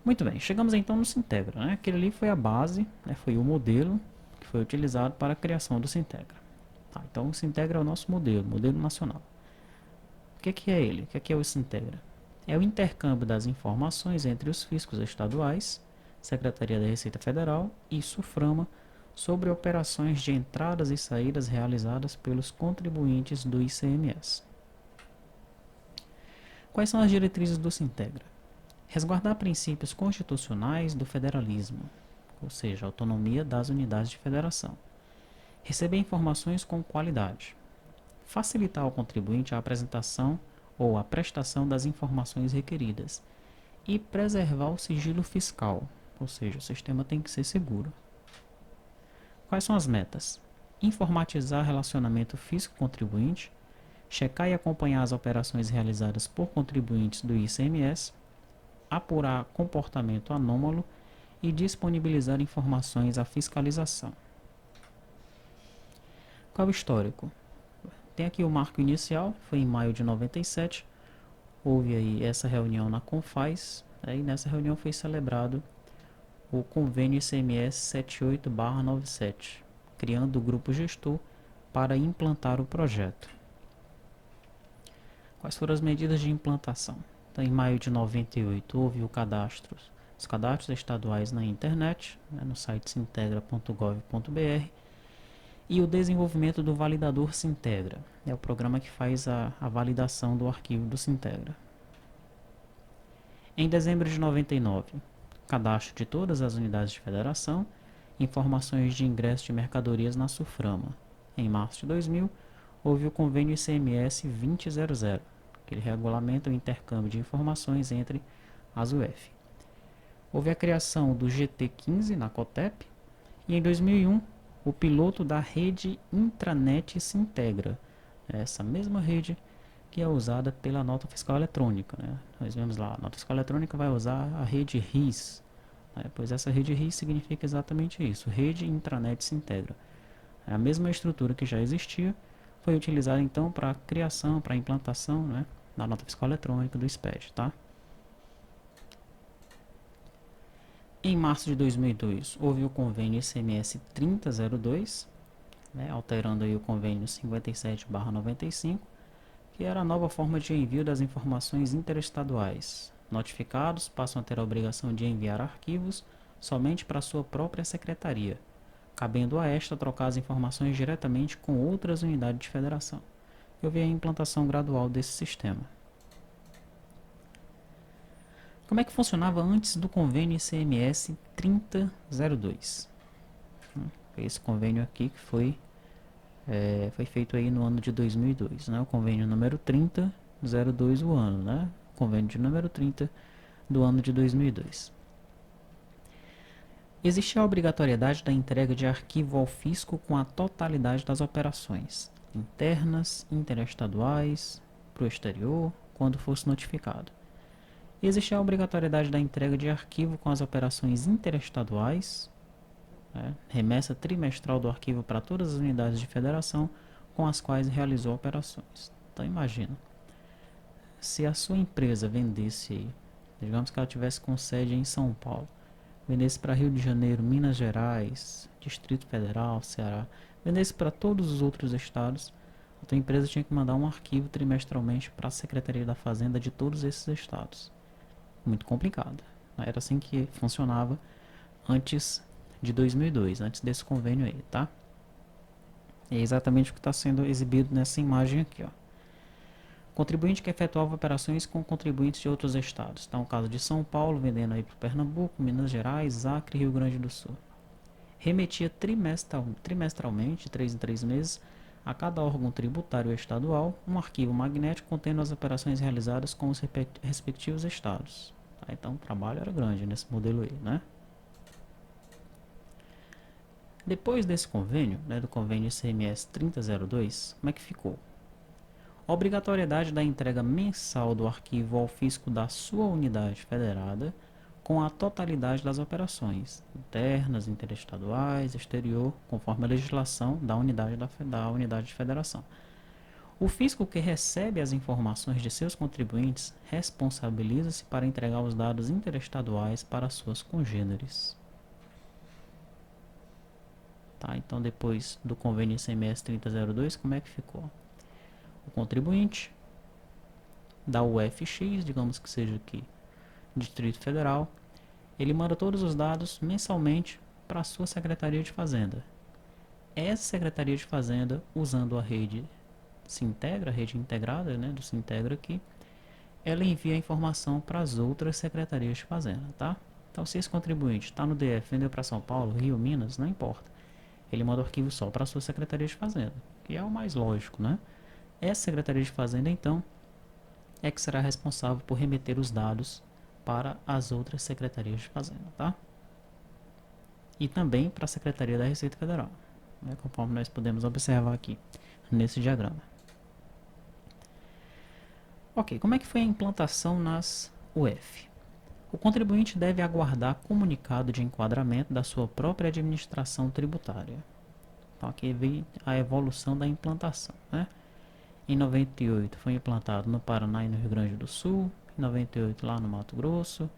Muito bem, chegamos então no Sintegra, né? Aquele ali foi a base, né? Foi o modelo que foi utilizado para a criação do Sintegra. Tá, então o Sintegra é o nosso modelo, modelo nacional. O que é ele? O que é o Sintegra? É o intercâmbio das informações entre os fiscos estaduais, Secretaria da Receita Federal e SUFRAMA sobre operações de entradas e saídas realizadas pelos contribuintes do ICMS. Quais são as diretrizes do Sintegra? Resguardar princípios constitucionais do federalismo, ou seja, autonomia das unidades de federação. Receber informações com qualidade. Facilitar ao contribuinte a apresentação ou a prestação das informações requeridas. E preservar o sigilo fiscal, ou seja, o sistema tem que ser seguro. Quais são as metas? Informatizar relacionamento fisco-contribuinte, checar e acompanhar as operações realizadas por contribuintes do ICMS, apurar comportamento anômalo e disponibilizar informações à fiscalização. Qual é o histórico? Tem aqui o marco inicial, foi em maio de 97, houve aí essa reunião na Confaz, e nessa reunião foi celebrado o convênio ICMS 78/97, criando o grupo gestor para implantar o projeto. Quais foram as medidas de implantação? Então, em maio de 98 houve os cadastros estaduais na internet, né, no site sintegra.gov.br, e o desenvolvimento do validador Sintegra, é o programa que faz a validação do arquivo do Sintegra. Em dezembro de 99, cadastro de todas as unidades de federação, informações de ingresso de mercadorias na SUFRAMA. Em março de 2000, houve o convênio ICMS 2000, que ele regulamenta o intercâmbio de informações entre as UF. Houve a criação do GT15 na COTEP e em 2001 o piloto da rede Intranet Sintegra, essa mesma rede que é usada pela nota fiscal eletrônica, né? Nós vemos lá, a nota fiscal eletrônica vai usar a rede RIS, né? Pois essa rede RIS significa exatamente isso, rede Intranet Sintegra. É a mesma estrutura que já existia, foi utilizada então para a criação, para a implantação, né, da nota fiscal eletrônica do SPED, tá? Em março de 2002, houve o convênio ICMS 3002, né, alterando aí o convênio 57/95, que era a nova forma de envio das informações interestaduais. Notificados passam a ter a obrigação de enviar arquivos somente para sua própria secretaria, cabendo a esta trocar as informações diretamente com outras unidades de federação. Eu vi a implantação gradual desse sistema. Como é que funcionava antes do convênio ICMS 3002? Esse convênio aqui que foi feito aí no ano de 2002, né? O convênio número 3002 o ano, né? O convênio de número 30 do ano de 2002. Existia a obrigatoriedade da entrega de arquivo ao fisco com a totalidade das operações, internas, interestaduais, para o exterior, quando fosse notificado. Existia a obrigatoriedade da entrega de arquivo com as operações interestaduais, né, remessa trimestral do arquivo para todas as unidades de federação com as quais realizou operações. Então imagina, se a sua empresa vendesse, digamos que ela tivesse com sede em São Paulo, vendesse para Rio de Janeiro, Minas Gerais, Distrito Federal, Ceará, vendesse para todos os outros estados, a tua empresa tinha que mandar um arquivo trimestralmente para a Secretaria da Fazenda de todos esses estados. Muito complicado. Era assim que funcionava antes de 2002, antes desse convênio aí, tá? É exatamente o que está sendo exibido nessa imagem aqui, ó. Contribuinte que efetuava operações com contribuintes de outros estados. Então, o caso de São Paulo, vendendo aí para Pernambuco, Minas Gerais, Acre e Rio Grande do Sul. Remetia trimestralmente, 3 em 3 meses, a cada órgão tributário estadual, um arquivo magnético contendo as operações realizadas com os respectivos estados. Tá? Então, o trabalho era grande nesse modelo aí, né? Depois desse convênio, né, do convênio ICMS 3002, como é que ficou? Obrigatoriedade da entrega mensal do arquivo ao fisco da sua unidade federada com a totalidade das operações, internas, interestaduais, exterior, conforme a legislação da unidade de federação. O fisco que recebe as informações de seus contribuintes responsabiliza-se para entregar os dados interestaduais para suas congêneres. Tá, então depois do convênio ICMS 3002, como é que ficou? O contribuinte da UFX, digamos que seja aqui Distrito Federal, ele manda todos os dados mensalmente para a sua Secretaria de Fazenda. Essa Secretaria de Fazenda, usando a rede Sintegra, a rede integrada, né, do Sintegra aqui, ela envia a informação para as outras Secretarias de Fazenda, tá? Então, se esse contribuinte está no DF, vendeu para São Paulo, Rio, Minas, não importa. Ele manda o arquivo só para a sua Secretaria de Fazenda, que é o mais lógico, né? Essa Secretaria de Fazenda, então, é que será responsável por remeter os dados para as outras Secretarias de Fazenda, tá? E também para a Secretaria da Receita Federal, né, conforme nós podemos observar aqui nesse diagrama. Ok, como é que foi a implantação nas UF? O contribuinte deve aguardar comunicado de enquadramento da sua própria administração tributária. Então aqui vem a evolução da implantação, né? Em 98 foi implantado no Paraná e no Rio Grande do Sul, em 98 lá no Mato Grosso,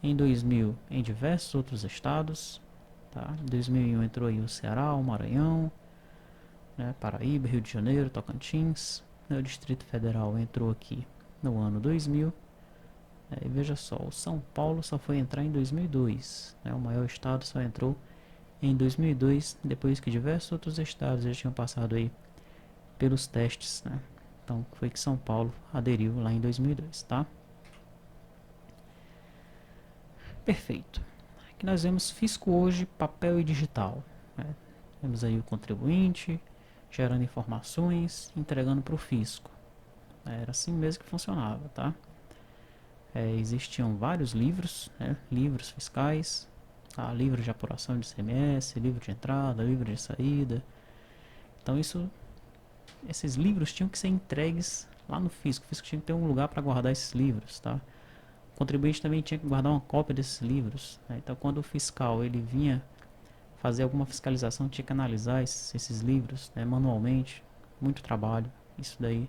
em 2000 em diversos outros estados, tá? Em 2001 entrou aí o Ceará, o Maranhão, né? Paraíba, Rio de Janeiro, Tocantins, né? O Distrito Federal entrou aqui no ano 2000. E veja só, o São Paulo só foi entrar em 2002, né? O maior estado só entrou em 2002, depois que diversos outros estados já tinham passado aí pelos testes, né? Então foi que São Paulo aderiu lá em 2002, tá? Perfeito. Aqui nós vemos fisco hoje, papel e digital, né? Temos aí o contribuinte gerando informações, entregando para o fisco. Era assim mesmo que funcionava, tá? Existiam vários livros, né? Livros fiscais, tá? Livro de apuração de ICMS, livro de entrada, livro de saída. Então esses livros tinham que ser entregues lá no fisco. O fisco tinha que ter um lugar para guardar esses livros, tá? O contribuinte também tinha que guardar uma cópia desses livros, né? Então quando o fiscal ele vinha fazer alguma fiscalização, tinha que analisar esses livros, né, manualmente, muito trabalho. Isso daí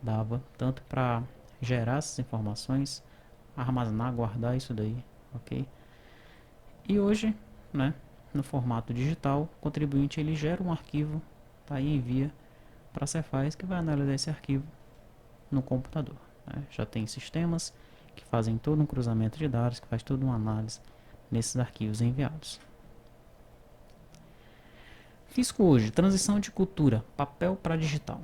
dava tanto para gerar essas informações, armazenar, guardar isso daí, ok? E hoje, né, no formato digital, o contribuinte ele gera um arquivo, tá, e envia para a Cefaz, que vai analisar esse arquivo no computador, né? Já tem sistemas que fazem todo um cruzamento de dados, que faz toda uma análise nesses arquivos enviados. Fisco hoje, transição de cultura, papel para digital.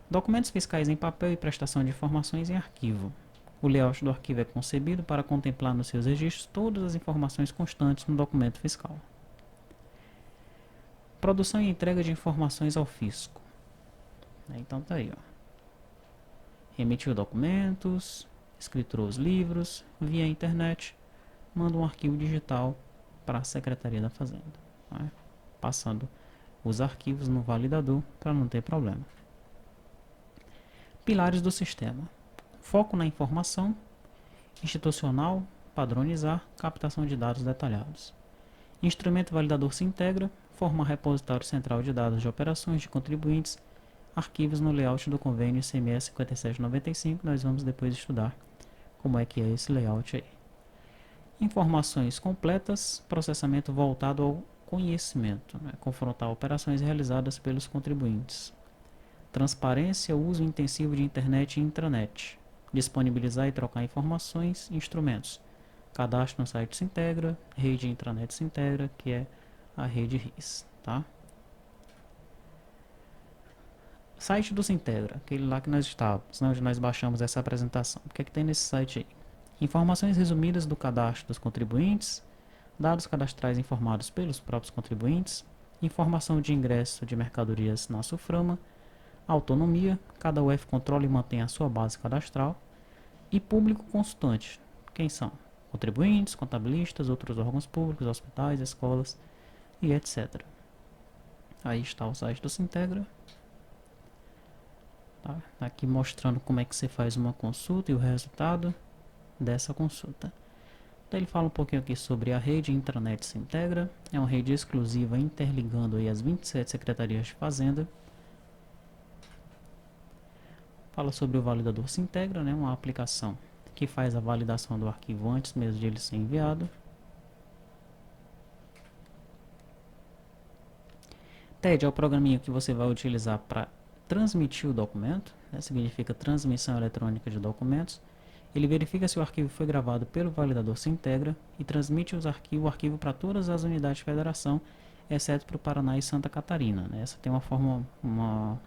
Documentos fiscais em papel e prestação de informações em arquivo. O layout do arquivo é concebido para contemplar nos seus registros todas as informações constantes no documento fiscal. Produção e entrega de informações ao fisco. Então tá aí, ó. Emitiu documentos, escriturou os livros, via internet, manda um arquivo digital para a Secretaria da Fazenda, né? Passando os arquivos no validador para não ter problema. Pilares do sistema: foco na informação, institucional, padronizar, captação de dados detalhados. Instrumento validador se integra, forma repositório central de dados de operações de contribuintes, arquivos no layout do convênio ICMS 5795. Nós vamos depois estudar como é que é esse layout aí. Informações completas, processamento voltado ao conhecimento, né? Confrontar operações realizadas pelos contribuintes. Transparência, uso intensivo de internet e intranet. Disponibilizar e trocar informações, instrumentos. Cadastro no site se integra, rede intranet se integra, que é a rede RIS, tá? Site do Sintegra, aquele lá que nós estávamos, né, onde nós baixamos essa apresentação. O que é que tem nesse site aí? Informações resumidas do cadastro dos contribuintes, dados cadastrais informados pelos próprios contribuintes, informação de ingresso de mercadorias na SUFRAMA, autonomia, cada UF controla e mantém a sua base cadastral, e público consultante. Quem são? Contribuintes, contabilistas, outros órgãos públicos, hospitais, escolas e etc. Aí está o site do Sintegra. Tá? Aqui mostrando como é que você faz uma consulta e o resultado dessa consulta. Então ele fala um pouquinho aqui sobre a rede intranet se integra. É uma rede exclusiva interligando aí as 27 secretarias de Fazenda. Fala sobre o validador Sintegra, né, uma aplicação que faz a validação do arquivo antes mesmo de ele ser enviado. TED é o programinha que você vai utilizar para transmitir o documento, né, significa transmissão eletrônica de documentos. Ele verifica se o arquivo foi gravado pelo validador Sintegra e transmite o arquivo para todas as unidades de federação, exceto para o Paraná e Santa Catarina, né. Essa tem uma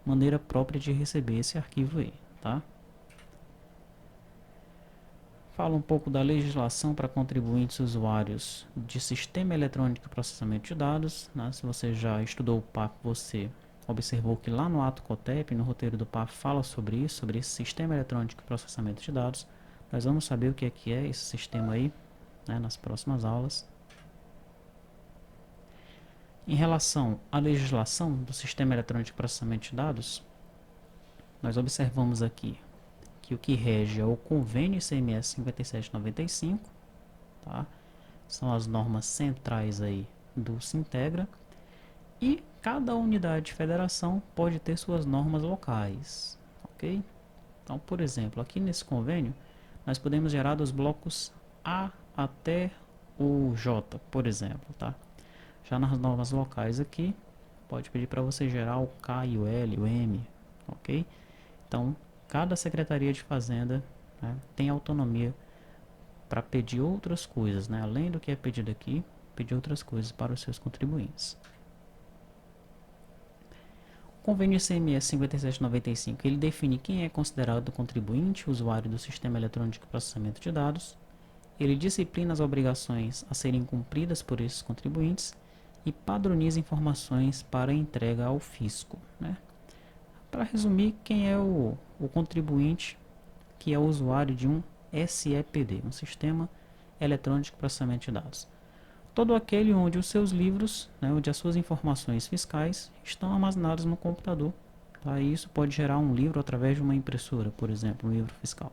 maneira própria de receber esse arquivo aí, tá? Fala um pouco da legislação para contribuintes usuários de sistema eletrônico de processamento de dados, né? Se você já estudou o PAF, você observou que lá no ato COTEP, no roteiro do PAF, fala sobre isso, sobre esse sistema eletrônico de processamento de dados. Nós vamos saber o que é esse sistema aí, né, nas próximas aulas. Em relação à legislação do sistema eletrônico de processamento de dados, nós observamos aqui que o que rege é o convênio ICMS 5795, tá? São as normas centrais aí do Sintegra, e cada unidade de federação pode ter suas normas locais, ok? Então, por exemplo, aqui nesse convênio, nós podemos gerar dos blocos A até o J, por exemplo, tá? Já nas normas locais aqui, pode pedir para você gerar o K e o L, o M, ok? Então, cada Secretaria de Fazenda, né, tem autonomia para pedir outras coisas, né, além do que é pedido aqui, pedir outras coisas para os seus contribuintes. O convênio ICMS 5795, ele define quem é considerado contribuinte, usuário do Sistema Eletrônico de Processamento de Dados. Ele disciplina as obrigações a serem cumpridas por esses contribuintes e padroniza informações para entrega ao fisco, né? Para resumir, quem é o contribuinte que é o usuário de um SEPD, um Sistema Eletrônico de Processamento de Dados? Todo aquele onde os seus livros, né, onde as suas informações fiscais estão armazenadas no computador. Tá? E isso pode gerar um livro através de uma impressora, por exemplo, um livro fiscal.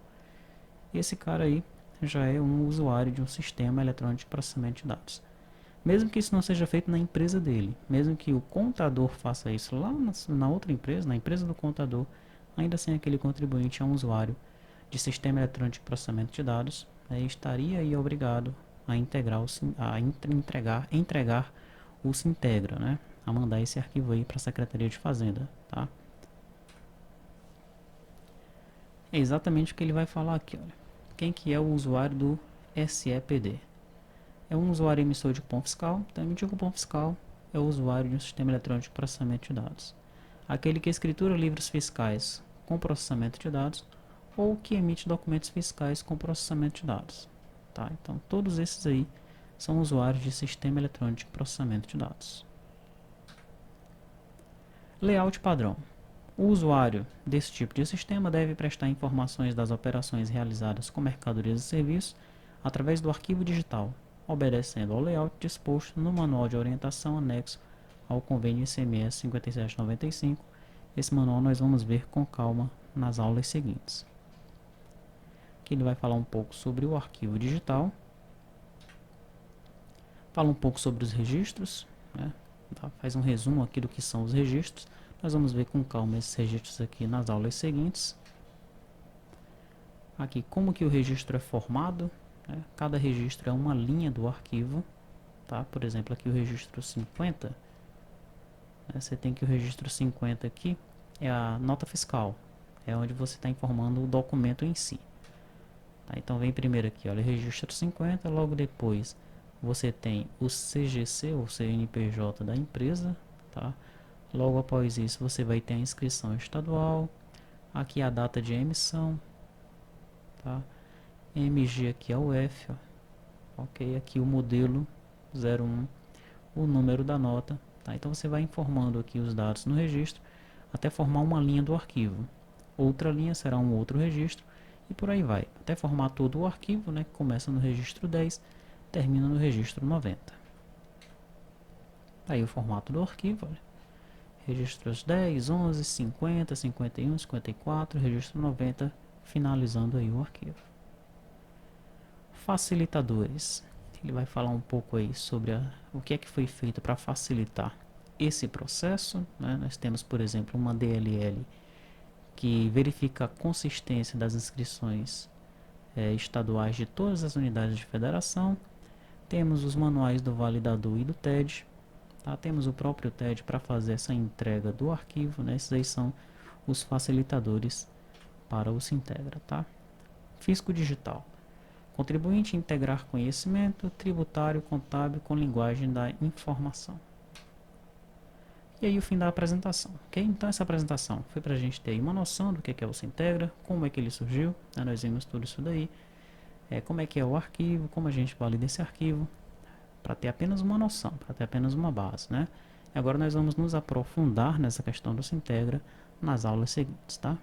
Esse cara aí já é um usuário de um Sistema Eletrônico de Processamento de Dados. Mesmo que isso não seja feito na empresa dele, mesmo que o contador faça isso lá na outra empresa, na empresa do contador, ainda assim aquele contribuinte é um usuário de Sistema Eletrônico de Processamento de Dados, né, e estaria aí obrigado a entregar o Sintegra, né, a mandar esse arquivo aí para a Secretaria de Fazenda, tá? É exatamente o que ele vai falar aqui, olha. Quem que é o usuário do SEPD? É um usuário emissor de cupom fiscal, então emitir o cupom fiscal é o usuário de um sistema eletrônico de processamento de dados. Aquele que escritura livros fiscais com processamento de dados ou que emite documentos fiscais com processamento de dados. Tá? Então todos esses aí são usuários de sistema eletrônico de processamento de dados. Layout padrão. O usuário desse tipo de sistema deve prestar informações das operações realizadas com mercadorias e serviços através do arquivo digital, obedecendo ao layout disposto no Manual de Orientação anexo ao Convênio ICMS 5795. Esse manual nós vamos ver com calma nas aulas seguintes. Aqui ele vai falar um pouco sobre o arquivo digital, fala um pouco sobre os registros, né? Tá? Faz um resumo aqui do que são os registros. Nós vamos ver com calma esses registros aqui nas aulas seguintes. Aqui como que o registro é formado, né? Cada registro é uma linha do arquivo, tá? Por exemplo, aqui o registro 50, né? Você tem que o registro 50 aqui é a nota fiscal, é onde você está informando o documento em si. Tá? Então vem primeiro aqui, olha, registro 50, logo depois você tem o CGC ou CNPJ da empresa, tá? Logo após isso você vai ter a inscrição estadual, aqui a data de emissão, tá? MG aqui é o F, ó. Ok, aqui o modelo 01, o número da nota, tá? Então você vai informando aqui os dados no registro até formar uma linha do arquivo. Outra linha será um outro registro e por aí vai, até formar todo o arquivo, né, que começa no registro 10, termina no registro 90. Tá aí o formato do arquivo, olha. Registros 10, 11, 50, 51, 54, registro 90, finalizando aí o arquivo. Facilitadores. Ele vai falar um pouco aí sobre o que é que foi feito para facilitar esse processo, né? Nós temos, por exemplo, uma DLL que verifica a consistência das inscrições estaduais de todas as unidades de federação. Temos os manuais do validador e do TED. Tá? Temos o próprio TED para fazer essa entrega do arquivo, né? Esses aí são os facilitadores para o Sintegra. Tá? Fisco digital. Contribuinte integrar conhecimento tributário contábil com linguagem da informação. E aí o fim da apresentação, ok? Então essa apresentação foi para a gente ter aí uma noção do que é o Sintegra, como é que ele surgiu, né? Nós vimos tudo isso daí, como é que é o arquivo, como a gente valida esse arquivo, para ter apenas uma noção, para ter apenas uma base, né? Agora nós vamos nos aprofundar nessa questão do Sintegra nas aulas seguintes, tá?